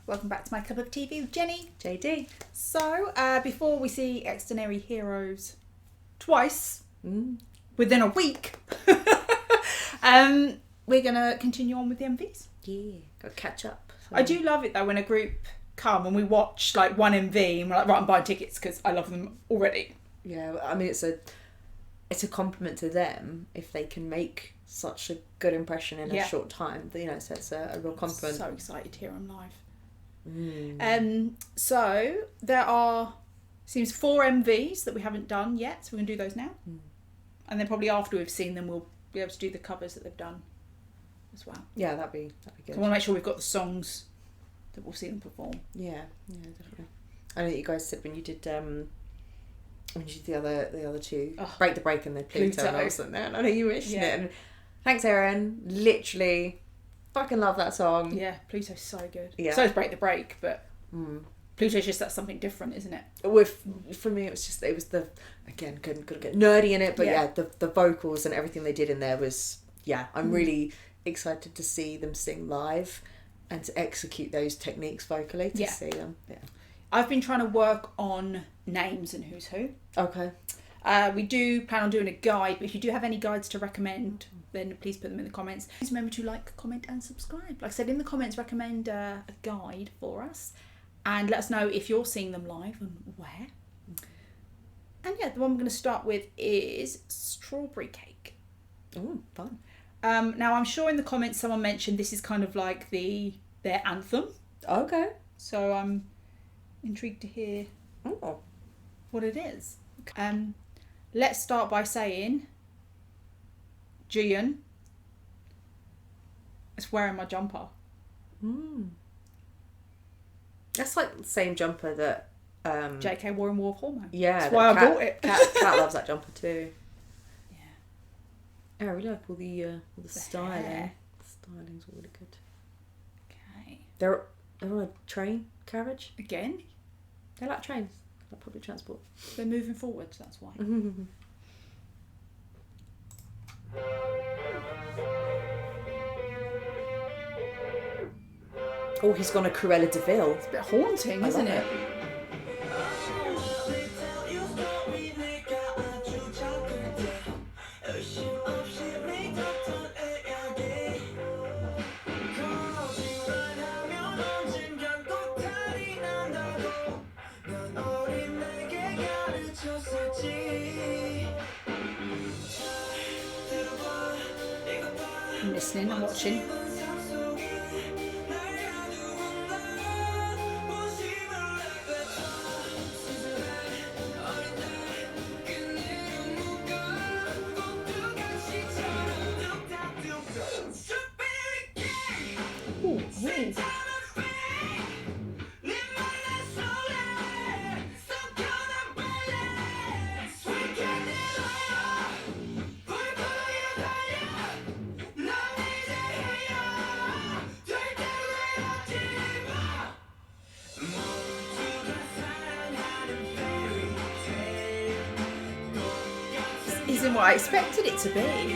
Welcome back to My Cup of TV with Jenny. JD. So, before we see Xdinary Heroes twice within a week, we're going to continue on with the MVs. Yeah, got to catch up. I do love it though when a group come and we watch like one MV and we're like, right, I'm buying tickets because I love them already. Yeah, I mean, it's a compliment to them if they can make such a good impression in a short time. You know, so it's a real compliment. So excited to hear them live. So there seems 4 MVs that we haven't done yet, so we're gonna do those now, and then probably after we've seen them, we'll be able to do the covers that they've done as well. Yeah, that'd be good. So I want to make sure we've got the songs that we'll see them perform. Yeah, definitely. I know that you guys said when you did the other two, Break the Break and the Pluto, and I was like, no, I know you mentioned it. And thanks, Erin. Literally. Fucking love that song. Yeah, Pluto's so good. Yeah. So is Break the Break, but Pluto's just that's something different, isn't it? For me, it was the again couldn't get nerdy in it, but the vocals and everything they did in there was I'm really excited to see them sing live and to execute those techniques vocally to see them. Yeah, I've been trying to work on names and who's who. Okay. We do plan on doing a guide, but if you do have any guides to recommend, then please put them in the comments. Please remember to like, comment and subscribe. Like I said in the comments, recommend a guide for us and let us know if you're seeing them live and where. And the one we're going to start with is Strawberry Cake. Oh, fun. Now I'm sure in the comments someone mentioned this is kind of like their anthem. Okay. So I'm intrigued to hear what it is. Let's start by saying Jian is wearing my jumper. That's like the same jumper that JK wore in War of Hormone. Yeah, that's why I bought it. Kat loves that jumper too. Yeah. I really like all the styling. Hair. The styling's really good. Okay. They're on a train carriage. Again? They like trains. Like public transport. They're moving forwards, that's why. Oh, he's gone a Cruella de Vil. It's a bit haunting, isn't it? I'm listening and watching. Isn't what I expected it to be.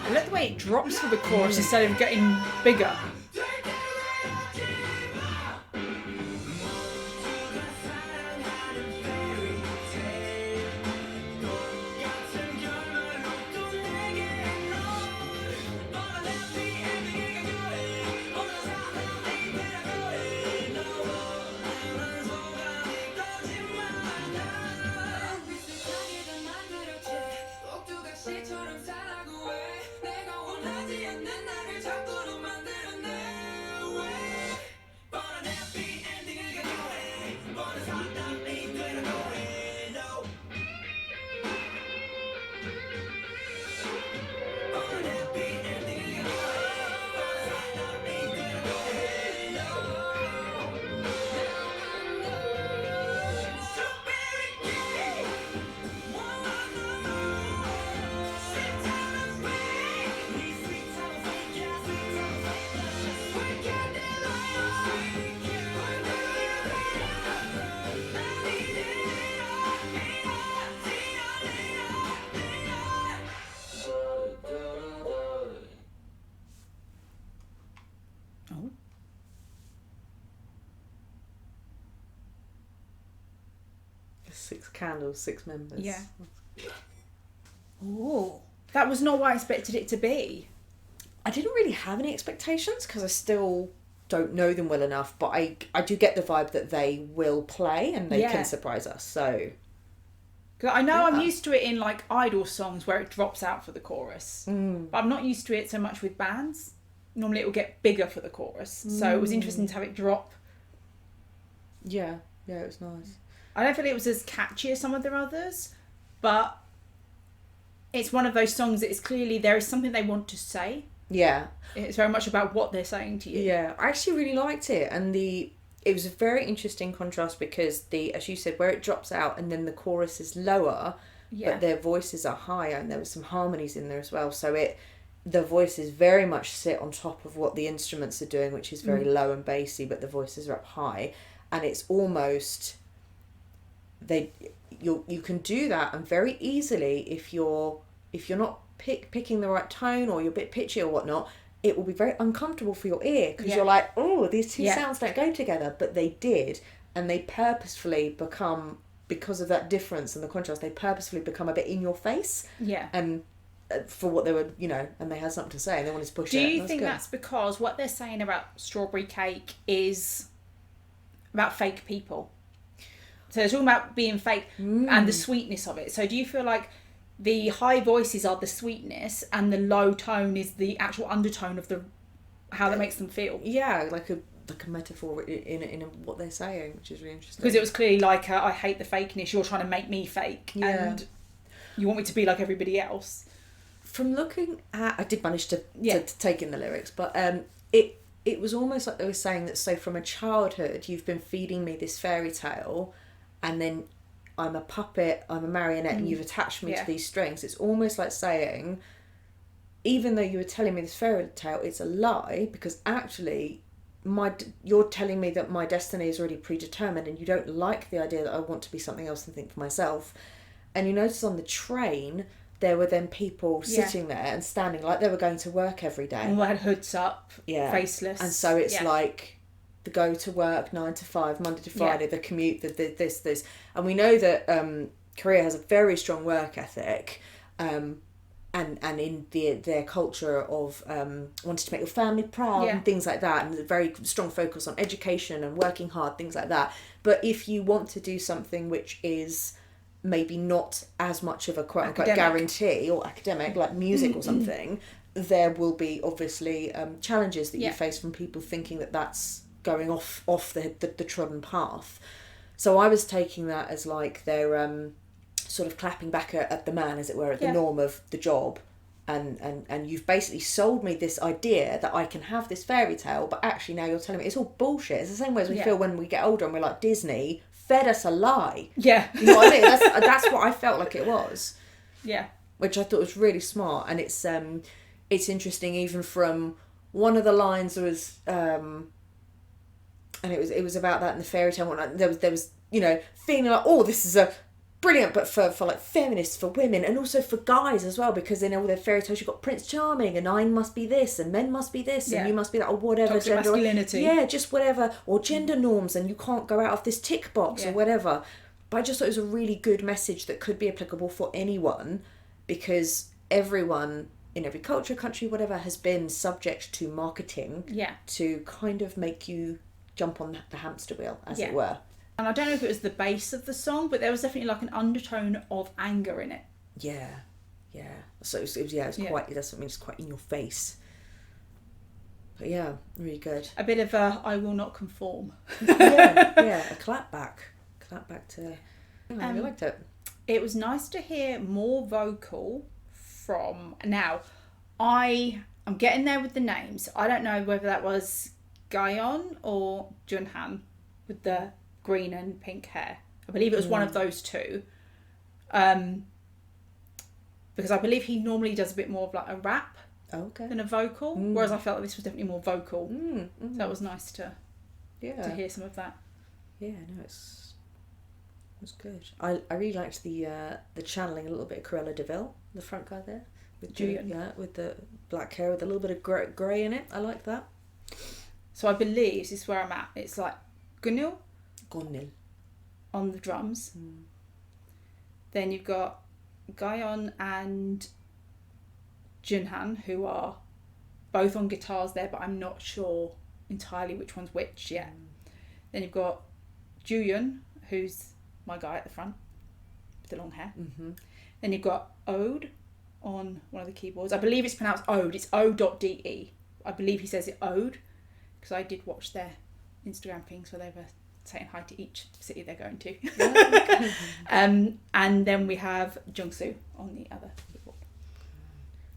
I like the way it drops for the chorus instead of getting bigger. 6 candles, 6 members. Yeah. Oh, that was not what I expected it to be. I didn't really have any expectations because I still don't know them well enough, but I do get the vibe that they will play and they can surprise us. So, because I know I'm used to it in like idol songs where it drops out for the chorus, but I'm not used to it so much with bands. Normally it will get bigger for the chorus, so it was interesting to have it drop. Yeah, it was nice. I don't feel it was as catchy as some of their others, but it's one of those songs that is clearly there is something they want to say. Yeah. It's very much about what they're saying to you. Yeah, I actually really liked it, and it was a very interesting contrast because as you said, where it drops out and then the chorus is lower, but their voices are higher, and there were some harmonies in there as well. So the voices very much sit on top of what the instruments are doing, which is very low and bassy, but the voices are up high, and it's almost you can do that, and very easily if you're not picking the right tone or you're a bit pitchy or whatnot, it will be very uncomfortable for your ear because you're like, oh, these two sounds don't go together, but they did, and they purposefully become, because of that difference and the contrast, they purposefully become a bit in your face. Yeah. And for what they were, and they had something to say and they wanted to push it. Do you think that's because what they're saying about Strawberry Cake is about fake people? So they're talking about being fake and the sweetness of it. So do you feel like the high voices are the sweetness and the low tone is the actual undertone of how that makes them feel? Yeah, like a metaphor in what they're saying, which is really interesting. Because it was clearly like, I hate the fakeness, you're trying to make me fake, and you want me to be like everybody else. From looking at, I did manage to take in the lyrics, but it was almost like they were saying that, so from a childhood, you've been feeding me this fairy tale, and then I'm a puppet, I'm a marionette, and you've attached me to these strings. It's almost like saying, even though you were telling me this fairy tale, it's a lie, because actually you're telling me that my destiny is already predetermined, and you don't like the idea that I want to be something else and think for myself. And you notice on the train, there were then people sitting there and standing like they were going to work every day. And they had hoods up, faceless. And so it's like the go to work 9 to 5, Monday to Friday, the commute, this. And we know that Korea has a very strong work ethic, and in their culture of wanting to make your family proud and things like that, and a very strong focus on education and working hard, things like that. But if you want to do something which is maybe not as much of a quote-unquote guarantee or academic, like music or something, there will be obviously challenges that you face from people thinking that that's going off the trodden path. So I was taking that as like they're sort of clapping back at the man, as it were, at the norm of the job. And you've basically sold me this idea that I can have this fairy tale, but actually now you're telling me it's all bullshit. It's the same way as we feel when we get older and we're like, Disney fed us a lie. Yeah. You know what I mean? That's what I felt like it was. Yeah. Which I thought was really smart. And it's interesting, even from one of the lines was and it was about that in the fairy tale. There was feeling like, oh, this is a brilliant, but for like feminists, for women, and also for guys as well, because in all their fairy tales you've got Prince Charming, and I must be this, and men must be this, and you must be that, or whatever. Toxic gender masculinity. Yeah, just whatever, or gender norms, and you can't go out of this tick box or whatever. But I just thought it was a really good message that could be applicable for anyone, because everyone in every culture, country, whatever, has been subject to marketing to kind of make you jump on the hamster wheel, as it were. And I don't know if it was the bass of the song, but there was definitely like an undertone of anger in it. Yeah. So it was quite, that's what I mean, it's quite in your face. But yeah, really good. A bit of a I will not conform. A clap back to, I really liked it. It was nice to hear more vocal from, now, I'm getting there with the names. I don't know whether that was Gayeon or Junhan with the green and pink hair. I believe it was one of those two. Because I believe he normally does a bit more of like a rap than a vocal. Whereas I felt like this was definitely more vocal. So that was nice to hear some of that. Yeah, no, it was good. I really liked the channeling a little bit of Cruella de Vil, the front guy there. With the black hair with a little bit of grey in it. I like that. So I believe, this is where I'm at, it's like Gunil on the drums, Then you've got Gayon and Junhan, who are both on guitars there, but I'm not sure entirely which one's which yet. Then you've got Juyun, who's my guy at the front with the long hair. Mm-hmm. Then you've got Ode on one of the keyboards. I believe it's pronounced Ode. It's O.de. I believe he says it Ode, because I did watch their Instagram things where they were saying hi to each city they're going to. And then we have Jungsu on the other keyboard.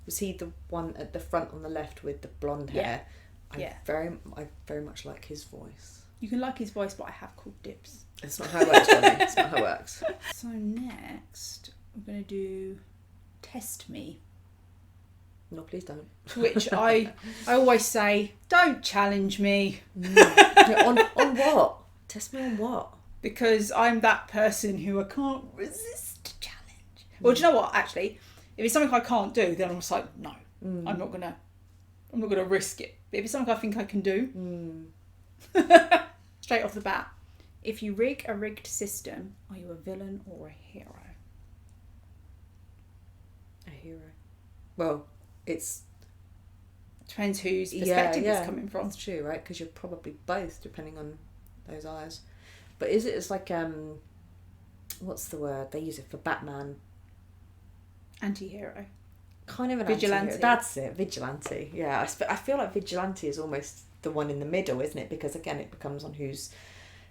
Was he the one at the front on the left with the blonde hair? I very much like his voice. You can like his voice, but I have called dibs. It's not how it works, Johnny. It's not how it works. So next, I'm going to do Test Me. No, please don't. Which I always say, don't challenge me. On what? Test me on what? Because I'm that person who I can't resist a challenge. Well, do you know what, actually? If it's something I can't do, then I'm just like, no, I'm not gonna risk it. But if it's something I think I can do, straight off the bat, if you rig a rigged system, are you a villain or a hero? A hero. Well, it's... Depends whose perspective it's coming from. That's true, right? Because you're probably both, depending on those eyes. But is it, it's like, what's the word? They use it for Batman. Anti-hero. Kind of an vigilante. Anti-hero. That's it, vigilante. Yeah, I feel like vigilante is almost the one in the middle, isn't it? Because again, it becomes on whose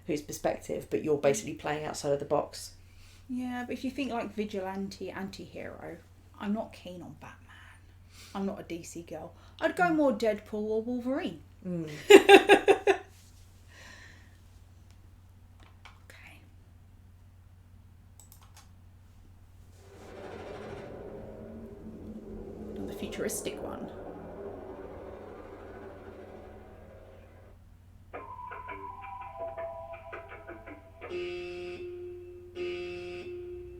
perspective, but you're basically playing outside of the box. Yeah, but if you think like vigilante, anti-hero, I'm not keen on Batman. I'm not a DC girl. I'd go more Deadpool or Wolverine. Okay. The futuristic one.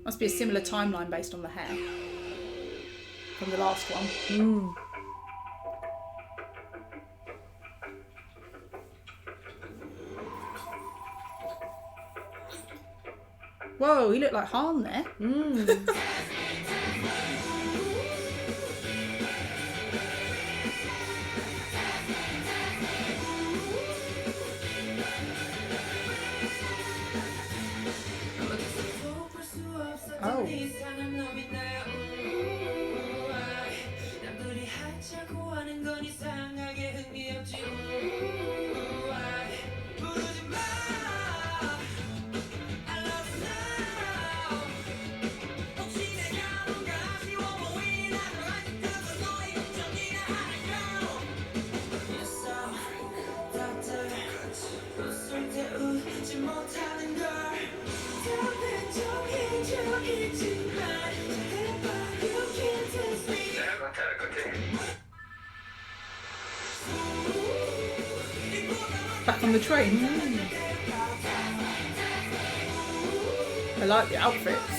Must be a similar timeline based on the hair from the last one. Whoa, he looked like Han there. Oh. Back on the train. I like the outfits.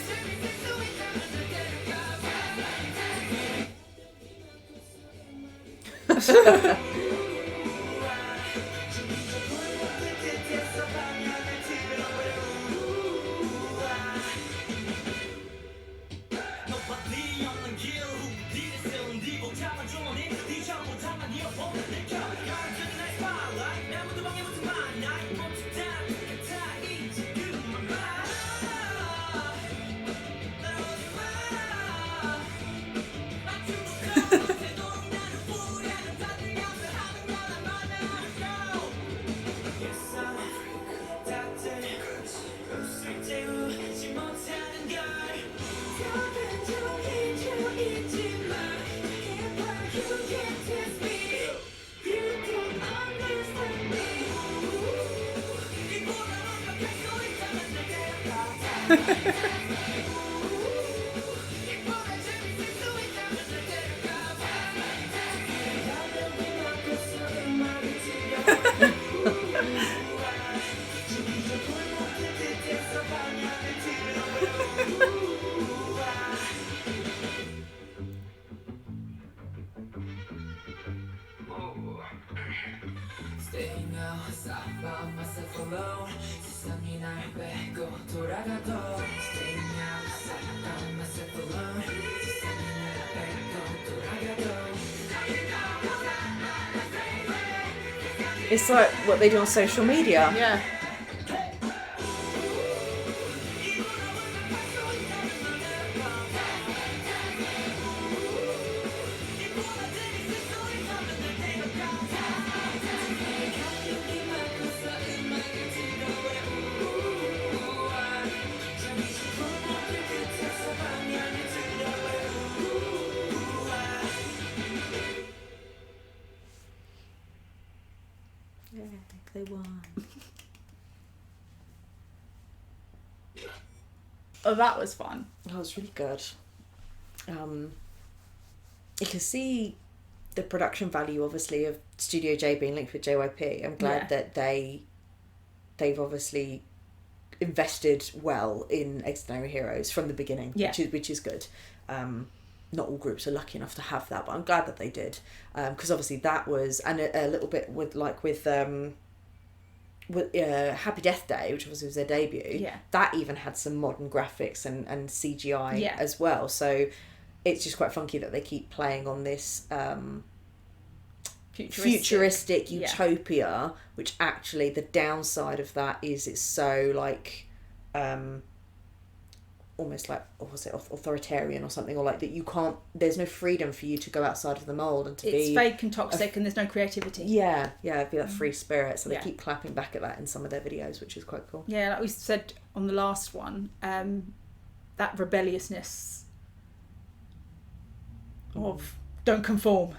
It's like what they do on social media. Yeah. Yeah, they won. Oh, that was fun. That was really good. You can see the production value, obviously, of Studio J being linked with JYP. I'm glad that they've obviously invested well in Xdinary Heroes from the beginning, which is good. Not all groups are lucky enough to have that, but I'm glad that they did, because obviously that was, and a little bit with Happy Death Day, which was their debut. Yeah. That even had some modern graphics and CGI as well. So it's just quite funky that they keep playing on this futuristic utopia, which actually the downside of that is it's so like almost like, or was it authoritarian or something, or like that you can't, there's no freedom for you to go outside of the mould and to it's fake and toxic and there's no creativity. It'd be that free spirit, so they keep clapping back at that in some of their videos, which is quite cool. Yeah, like we said on the last one, that rebelliousness of don't conform.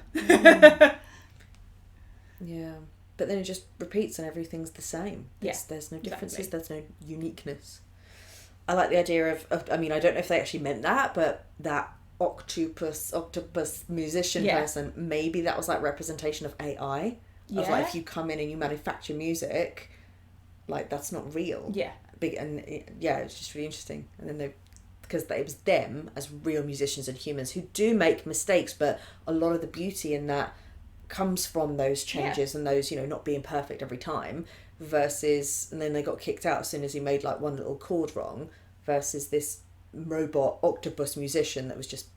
Yeah, but then it just repeats and everything's the same. There's no differences, exactly. There's no uniqueness. I like the idea of, I mean, I don't know if they actually meant that, but that octopus musician person, maybe that was like representation of AI. Of like, if you come in and you manufacture music, like that's not real. Yeah. It's just really interesting. And then because it was them as real musicians and humans who do make mistakes, but a lot of the beauty in that comes from those changes and those, not being perfect every time, versus, and then they got kicked out as soon as he made like one little chord wrong, versus this robot octopus musician that was just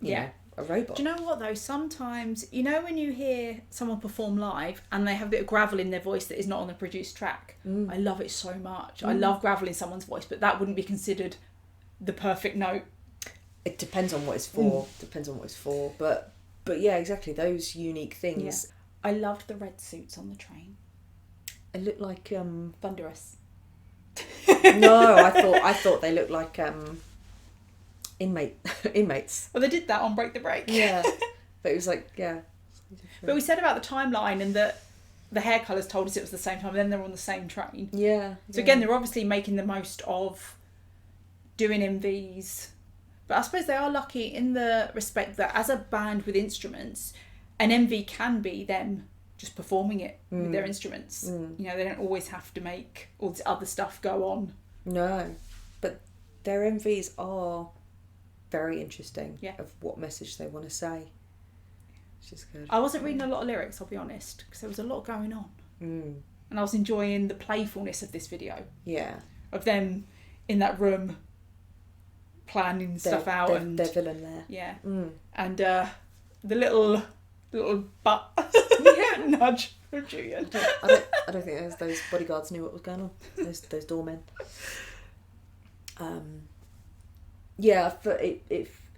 you know, a robot. Do you know what though, sometimes when you hear someone perform live and they have a bit of gravel in their voice that is not on the produced track, I love it so much. I love gravel in someone's voice, but that wouldn't be considered the perfect note. It depends on what it's for. But yeah, exactly, those unique things. I loved the red suits on the train. It looked like Thunderous. No, I thought they looked like inmates. Well, they did that on Break the Break. Yeah, but it was like But we said about the timeline and that the hair colours told us it was the same time. And then they were on the same train. Yeah. So again, they're obviously making the most of doing MVs. But I suppose they are lucky in the respect that as a band with instruments, an MV can be them just performing it with their instruments. They don't always have to make all this other stuff go on. No, but their MVs are very interesting of what message they want to say. Which is good. I wasn't reading a lot of lyrics, I'll be honest, because there was a lot going on. And I was enjoying the playfulness of this video. Yeah. Of them in that room planning stuff out. And their villain there. Yeah. And the little butt nudge from Julian. I don't think those bodyguards knew what was going on. Those doormen. But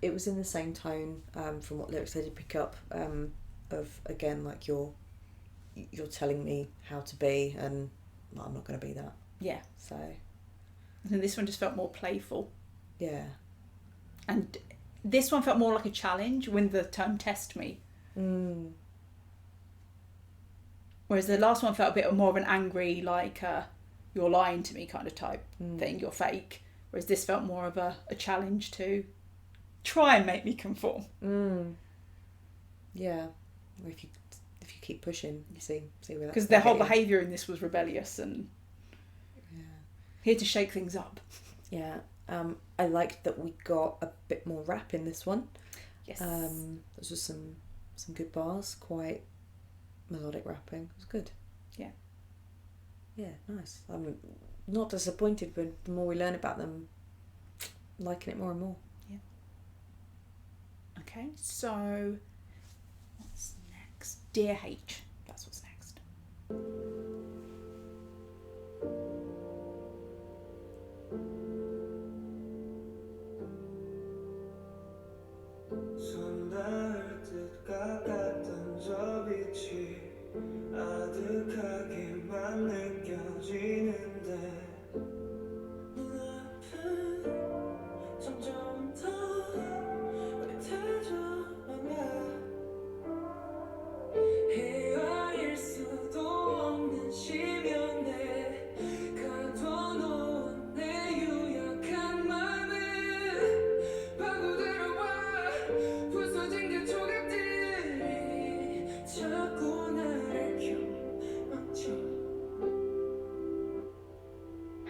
it was in the same tone from what lyrics I did pick up of, again, like you're telling me how to be and I'm not going to be that. Yeah. So. And this one just felt more playful. Yeah. And this one felt more like a challenge when the term test me. Whereas the last one felt a bit more of an angry, like, you're lying to me kind of type thing, you're fake. Whereas this felt more of a challenge to try and make me conform. Yeah. Or if you keep pushing, you see where that's because their whole behaviour in this was rebellious and here to shake things up. Yeah. I liked that we got a bit more rap in this one. Yes. There's just some good bars, quite melodic rapping. It was good. Yeah. Yeah, nice. not disappointed, but the more we learn about them, liking it more and more. Yeah. Okay, so what's next? Dear H. That's what's next. 손 닿을 듯 가깝던 저 빛이 아득하게만 느껴지는데 눈앞은 점점 더 흐릿해져가 헤아릴 수도 없는 심연에 가둬놓은 내 유약한 맘은 파고들어와 부서진 그 조각들이 자꾸 나를 껴안죠.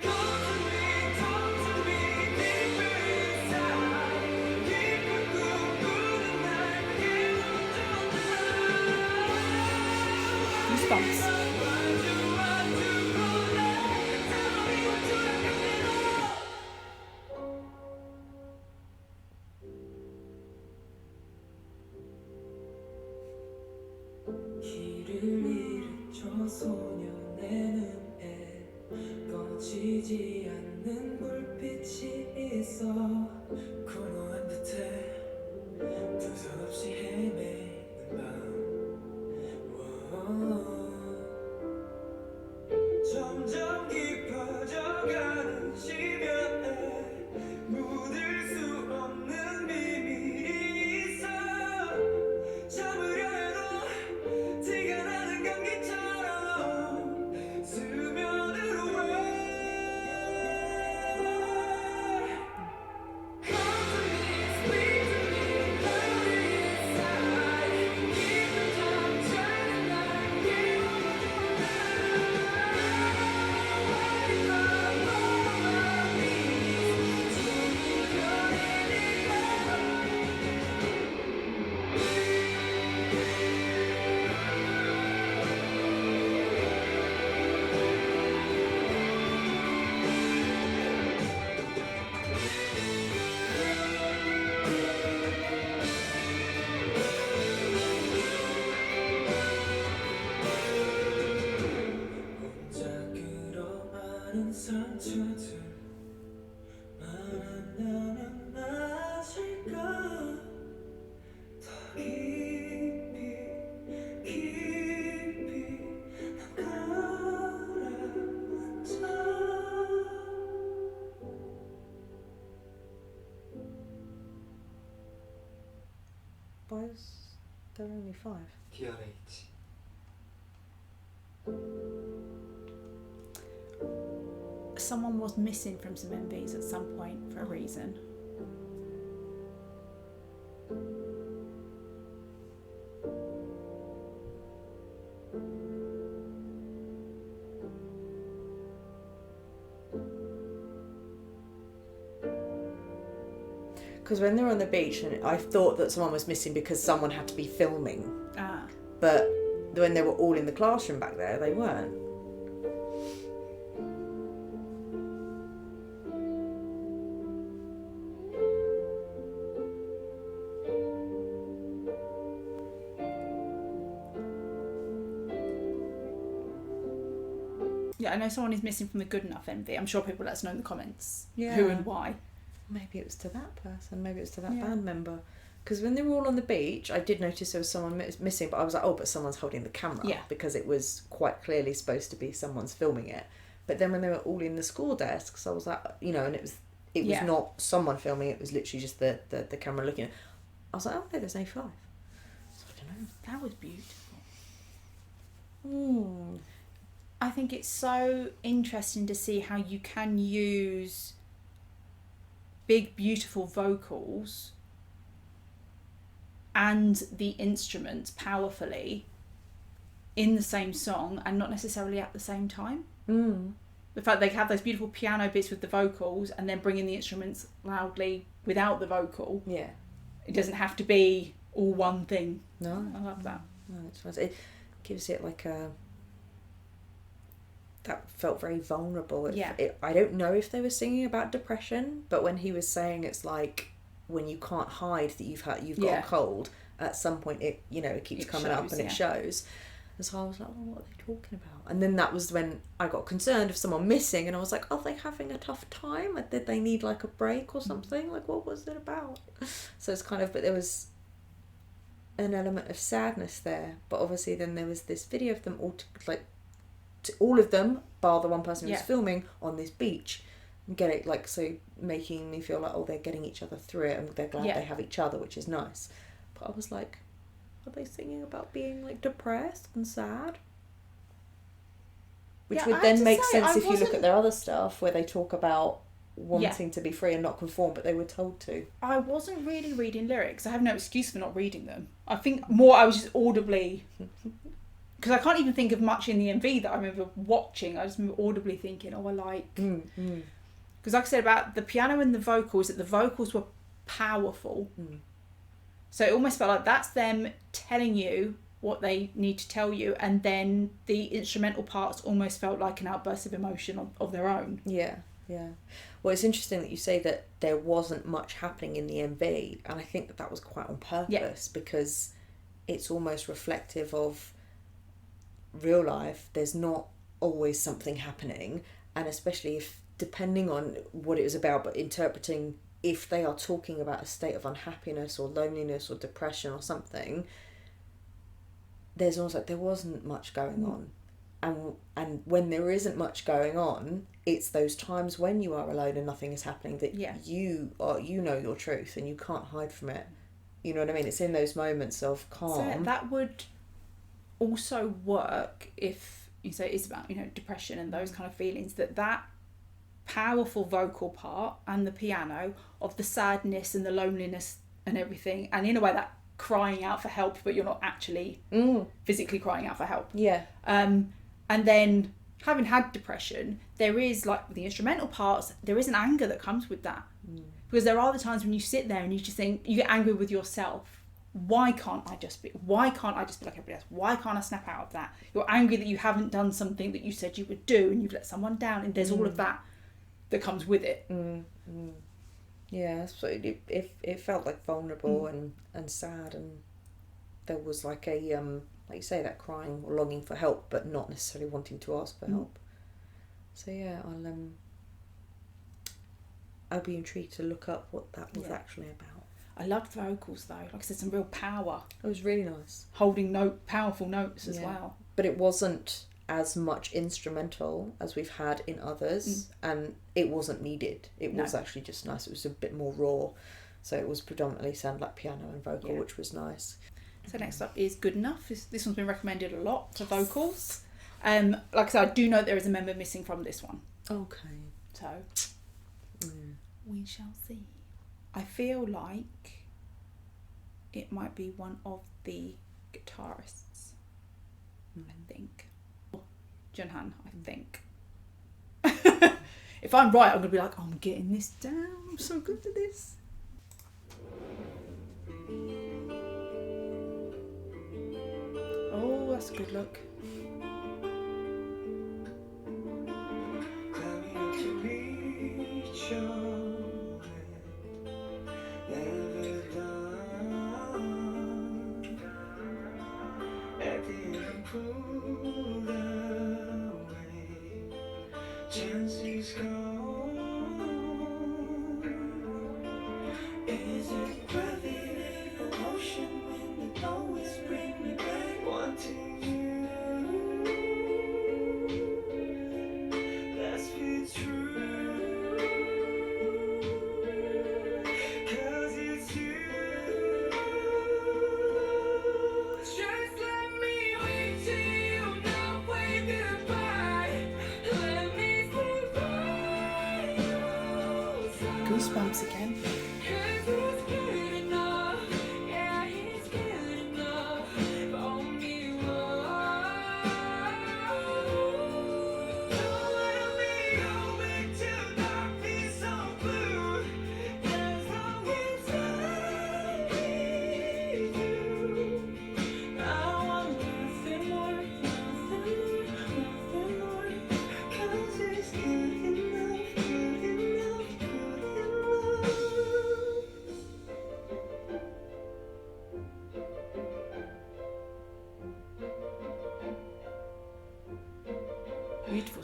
Come to me, deeper inside. 깊은 꿈꾸는 날 깨워줘. Goosebumps. 길을 잃은 저 소년의 눈에 꺼지지 않는 불빛이 있어 공허한 듯해 두서없이 헤매는 밤 점점 깊어져가는 심연에 묻을 수 없는 비밀이 있어 참으려 해도 티가 나는 감기처럼 수면으로 와 Come to me, speak to me, louder inside 깊은 잠자는 날 깨워줘 혼자 끌어안은 상처들 말하면 나아질까 더 깊이 깊이 난 가라앉아 Why is there only 5? DRH Someone was missing from some MVs at some point for a reason. Because when they were on the beach, and I thought that someone was missing because someone had to be filming, Ah. but when they were all in the classroom back there, they weren't. Yeah, I know someone is missing from the Good Enough MV. I'm sure people let us know in the comments Yeah. who and why. Maybe it was to that person, maybe it was to that Yeah. band member. Because when they were all on the beach, I did notice there was someone missing, but I was like, oh, but someone's holding the camera. Yeah. Because it was quite clearly supposed to be someone's filming it. But then when they were all in the school desks, I was like, you know, and it was Yeah. not someone filming, it was literally just the camera looking at it. I was like, oh, no, there's no 5. So I don't know. That was beautiful. Hmm. I think it's so interesting to see how you can use big, beautiful vocals and the instruments powerfully in the same song and not necessarily at the same time. The fact they have those beautiful piano bits with the vocals and then bring in the instruments loudly without the vocal. Yeah. It doesn't have to be all one thing. No. I love that. No, it's nice. It gives it like a that felt very vulnerable. Yeah. I don't know if they were singing about depression, but when he was saying it's like when you can't hide that you've got Yeah. a cold, at some point it keeps It coming shows, up and yeah. it shows. And so I was like, oh, what are they talking about? And then that was when I got concerned of someone missing, and I was like, are they having a tough time? Like, did they need like a break or something? Like, what was it about? So it's kind of, but there was an element of sadness there. But obviously then there was this video of them all, all of them, bar the one person who was Yeah. filming, on this beach. And get it, like, so making me feel like, oh, they're getting each other through it and they're glad Yeah. they have each other, which is nice. But I was like, are they singing about being like depressed and sad? Which Yeah, would I then have to make say, sense I if you look wasn't- at their other stuff where they talk about wanting to be free and not conform, but they were told to. I wasn't really reading lyrics. I have no excuse for not reading them. I think more I was just audibly, because I can't even think of much in the MV that I remember watching. I just remember audibly thinking, oh, I like, because like I said about the piano and the vocals, that the vocals were powerful. So it almost felt like that's them telling you what they need to tell you, and then the instrumental parts almost felt like an outburst of emotion of their own. Yeah. Well, it's interesting that you say that there wasn't much happening in the MV, and I think that was quite on purpose because it's almost reflective of real life. There's not always something happening, and especially if, depending on what it was about, but interpreting if they are talking about a state of unhappiness or loneliness or depression or something, there's almost like there wasn't much going on. And when there isn't much going on, it's those times when you are alone and nothing is happening that you know your truth and you can't hide from it. You know what I mean? It's in those moments of calm. So that would also work if you say it's about, depression and those kind of feelings, that powerful vocal part and the piano of the sadness and the loneliness and everything, and in a way that crying out for help, but you're not actually physically crying out for help. And then having had depression, there is, like the instrumental parts, there is an anger that comes with that. Because there are the times when you sit there and you just think, you get angry with yourself. Why can't I just be like everybody else? Why can't I snap out of that? You're angry that you haven't done something that you said you would do and you've let someone down, and there's all of that comes with it. Yeah, so it felt like vulnerable and sad, and there was like a like you say, that crying or longing for help, but not necessarily wanting to ask for help. So yeah, I'll be intrigued to look up what that was actually about. I loved vocals though. Like I said, some real power. It was really nice. Holding powerful notes as well. But it wasn't as much instrumental as we've had in others, and it wasn't needed. It was actually just nice. It was a bit more raw, so it was predominantly sound like piano and vocal, which was nice. So next up is Good Enough. This one's been recommended a lot for vocals. Like I said, I do know there is a member missing from this one. Okay. So we shall see. I feel like it might be one of the guitarists. I think. Junhan, I think. If I'm right, I'm going to be like, I'm getting this down. I'm so good at this. Oh, that's a good look. Climbing up to reach your never done. At the end, pulled away. Chances gone. Is it breath in the ocean when the always bring me back? Wanting you.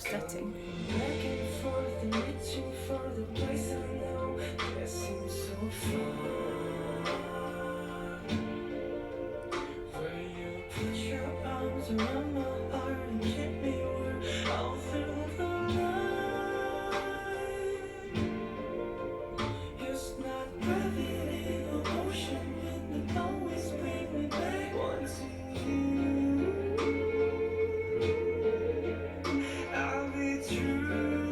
setting. Back and forth and reaching for the place I know that seems so far. Where you put your arms around my heart and keep me warm all through the night. It's not gravity or ocean wind that always bring me back wanting you. I'll be true.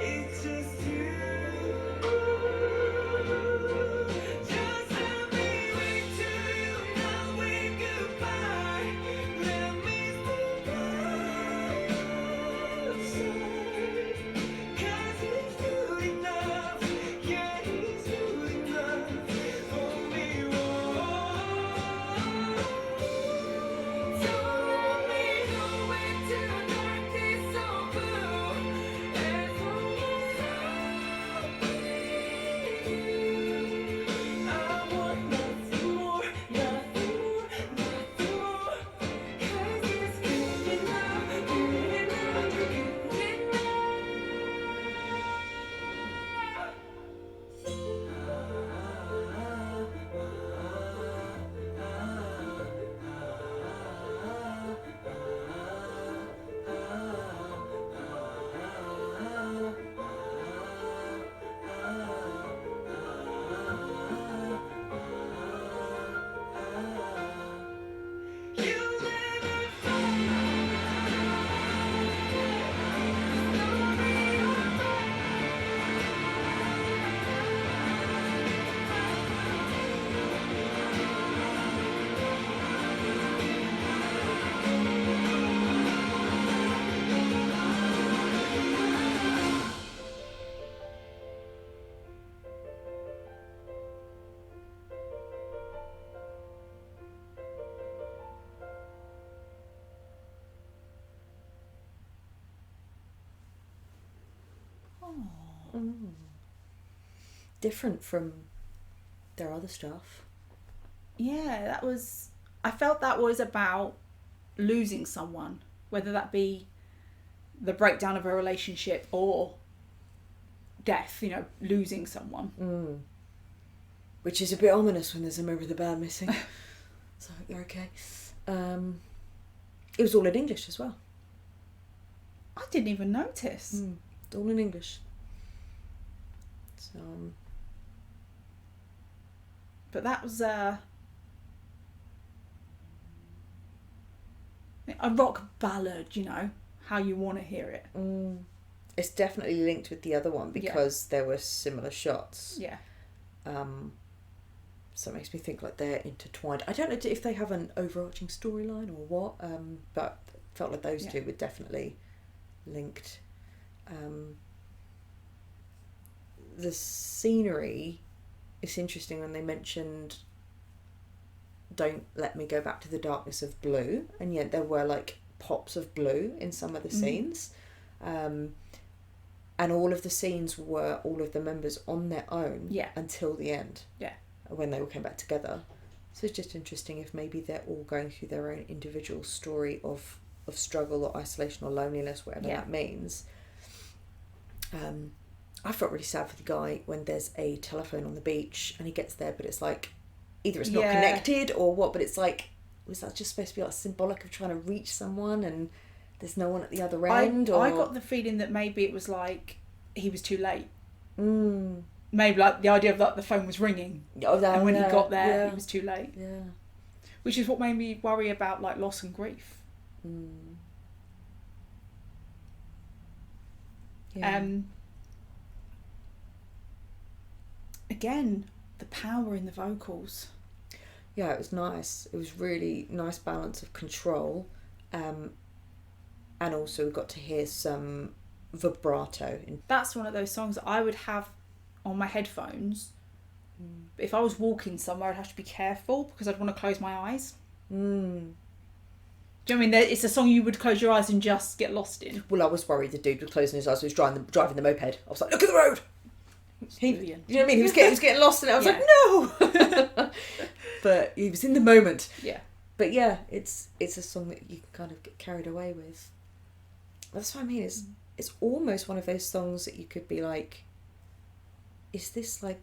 It's just you. Just let me wait till you now wave goodbye. Let me stay by your side. 'Cause he's good enough. Yeah, he's good enough for me. Don't let me go into darkness so blue. As long as I'm with you, I want nothing more, nothing more, nothing more. 'Cause it's good enough, good enough, good You never Different from their other stuff. Yeah, that was. I felt that was about losing someone, whether that be the breakdown of a relationship or death. You know, losing someone. Which is a bit ominous when there's a member of the band missing. So you're okay. It was all in English as well. I didn't even notice. All in English. So But that was a rock ballad, you know, how you want to hear it. it's definitely linked with the other one because there were similar shots. Yeah. So it makes me think like they're intertwined. I don't know if they have an overarching storyline or what, but felt like those two were definitely linked. The scenery, it's interesting when they mentioned "Don't Let Me Go Back to the Darkness of Blue," and yet there were like pops of blue in some of the scenes. And all of the scenes were all of the members on their own until the end. Yeah. When they all came back together. So it's just interesting if maybe they're all going through their own individual story of struggle or isolation or loneliness, whatever that means. I felt really sad for the guy when there's a telephone on the beach and he gets there, but it's like either it's not connected or what, but it's like, was that just supposed to be like symbolic of trying to reach someone and there's no one at the other end? I got the feeling that maybe it was like he was too late. Mm. Maybe like the idea of like the phone was ringing and when he got there it was too late. Yeah. Which is what made me worry about like loss and grief. Yeah. Again, the power in the vocals. Yeah, it was nice. It was really nice balance of control. And also we got to hear some vibrato. That's one of those songs that I would have on my headphones. But if I was walking somewhere, I'd have to be careful because I'd want to close my eyes. Do you know what I mean? It's a song you would close your eyes and just get lost in. Well, I was worried the dude was closing his eyes. He was driving the moped. I was like, look at the road. You know what I mean? He was getting lost in it. I was like, no. But he was in the moment. Yeah. But yeah, it's a song that you can kind of get carried away with. That's what I mean. It's almost one of those songs that you could be like, is this like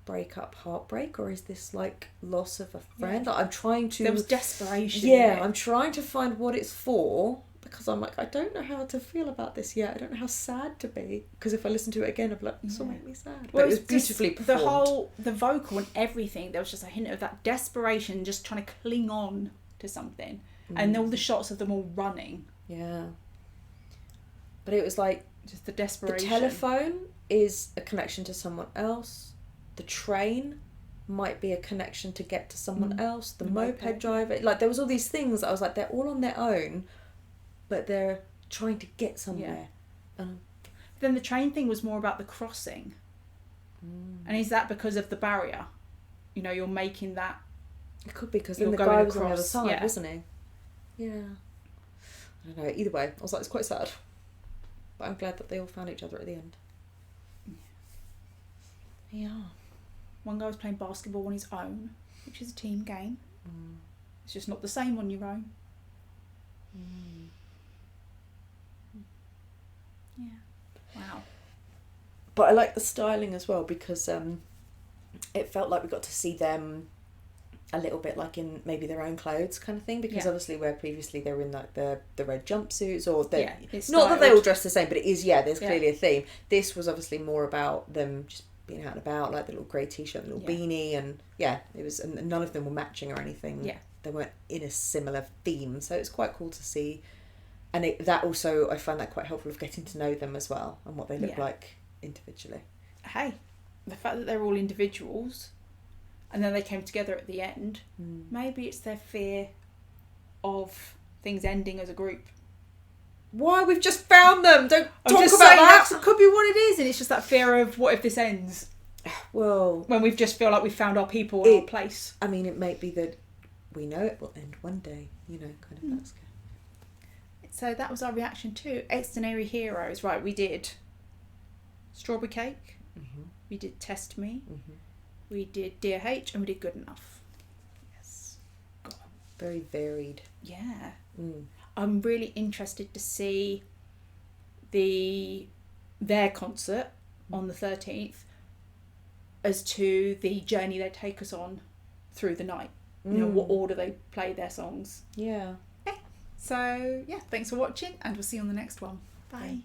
breakup heartbreak, or is this like loss of a friend? Like, I'm trying to. There was desperation. Yeah, I'm trying to find what it's for, because I'm like, I don't know how to feel about this yet. I don't know how sad to be, because if I listen to it again, I'm like, this will make me sad. But it was beautifully performed. The vocal and everything, there was just a hint of that desperation, just trying to cling on to something. And all the shots of them all running. Yeah. But it was like, just the desperation. The telephone is a connection to someone else. The train might be a connection to get to someone else. The moped driver, like, there was all these things that I was like, they're all on their own, but they're trying to get somewhere. Then the train thing was more about the crossing. And is that because of the barrier? You know, you're making that. It could be, because then the guy was on the other side, yeah. wasn't he? Yeah. I don't know. Either way, I was like, it's quite sad. But I'm glad that they all found each other at the end. Yeah. One guy was playing basketball on his own, which is a team game. It's just not the same on your own. Yeah. Wow. But I like the styling as well, because it felt like we got to see them a little bit like in maybe their own clothes kind of thing, because obviously where previously they were in like the red jumpsuits, or not that they all dress the same, but it is, there's clearly a theme. This was obviously more about them just being out and about, like the little grey t-shirt, the little beanie, and it was, and none of them were matching or anything. They weren't in a similar theme, so it's quite cool to see. And that also, I find that quite helpful of getting to know them as well, and what they look like individually. Hey, the fact that they're all individuals and then they came together at the end, maybe it's their fear of things ending as a group. Why? We've just found them. Don't talk about that. that. Could be what it is, and it's just that fear of, what if this ends? Well, when we just feel like we've found our people or our place. I mean, it might be that we know it will end one day, kind of that scale. So that was our reaction to Xdinary Heroes. Right, we did Strawberry Cake, we did Test Me, we did Dear H, and we did Good Enough. Yes. God. Very varied. Yeah. I'm really interested to see their concert on the 13th, as to the journey they take us on through the night. You know, what order they play their songs. Yeah. So, thanks for watching, and we'll see you on the next one. Bye.